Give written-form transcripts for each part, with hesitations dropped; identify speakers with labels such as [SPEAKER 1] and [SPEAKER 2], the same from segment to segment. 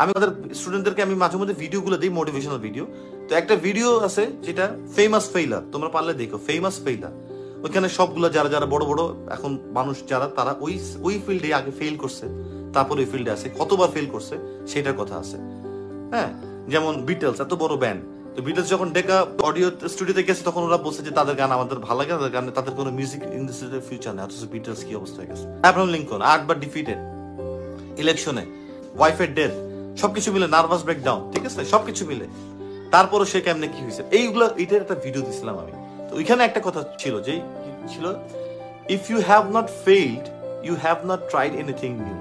[SPEAKER 1] আমি আমাদের স্টুডেন্টদেরকে আমি মাঝে মধ্যে ভিডিওগুলো দিই, মোটিভেশনাল ভিডিও। তো একটা ভিডিও আছে যেটা ফেমাস ফেইলার, তোমরা পারলে দেখো, ফেমাস ফেইলার। ওইখানে সবগুলো যারা যারা বড় বড় এখন মানুষ যারা, তারা ওই ফিল্ডে আগে ফেল করছে, তারপর ওই ফিল্ডে আছে, কতবার ফেল করছে সেটার কথা আছে। হ্যাঁ, যেমন বিটলস, এত বড় ব্যান্ড। তো বিটলস যখন ডেকা অডিও স্টুডিওতে গেছে, তখন ওরা বলছে যে তাদের গান আমাদের ভালো লাগে, তাদের গানে তাদের কোনো মিউজিক ইন্ডাস্ট্রিতে ফিউচার নেই। অথচ বিটলস কি অবস্থা হয়ে গেছে। অ্যাব্রাহাম লিঙ্কন 8বার ডিফিটেড ইলেকশনে, ওয়াইফের ডেথ, সবকিছু মিলে, নার্ভাস ব্রেকডাউন, ঠিক আছে, সবকিছু মিলে, তারপরও সে কেমনে কি হয়েছে, এইগুলো, এটার একটা ভিডিও দিছিলাম আমি। তো ওইখানে একটা কথা ছিল, যে ছিল, if you have not failed you have not tried anything new.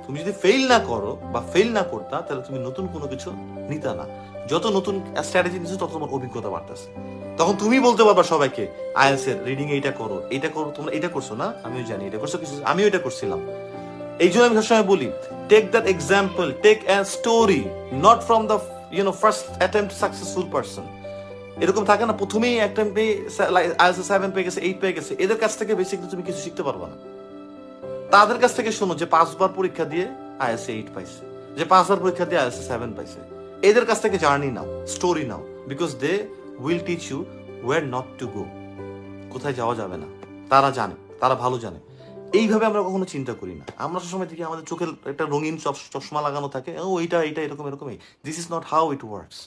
[SPEAKER 1] তুমি যদি ফেল না করো বা ফেল না করতা, তাহলে তুমি নতুন কোনো কিছু নিতা না। যত নতুন স্ট্র্যাটেজি নিচ্ছ, তত তোমার অভিজ্ঞতা বাড়তেছে। তখন তুমি বলতে পারবা সবাইকে, আইএলটিএস এর রিডিং এইটা করো, এইটা করো, তোমরা এটা করছো না, আমিও জানি এটা করছো, কিছু আমিও এটা করছিলাম। এই জন্য আমি সবসময় বলি, take that example, take a story, not from the first attempt successful person. এরকম থাকে না, প্রথমেই অ্যাটেম্পটে আইএলটিএস 7 পেয়ে গেছে, 8 পেয়ে গেছে, এদের কাছ থেকে বেসিক্যালি তুমি কিছু শিখতে পারবে না। তাদের কাছ থেকে শোনো যে 5বার পরীক্ষা দিয়ে আইএলটিএস 8 পাইছে, যে 5বার পরীক্ষা দিয়ে আইএলটিএস 7 পাইছে। এদের কাছ থেকে জার্নি নাও, স্টোরি নাও, because they will teach you where not to go, কোথায় যাওয়া যাবে না। তারা জানে, তারা ভালো জানে। এইভাবে আমরা কখনো চিন্তা করি না। আমরা সবসময় দেখি আমাদের চোখের একটা রঙিন চশমা লাগানো থাকে, ও এইটা এইটা এরকম এরকমই। This is not how it works.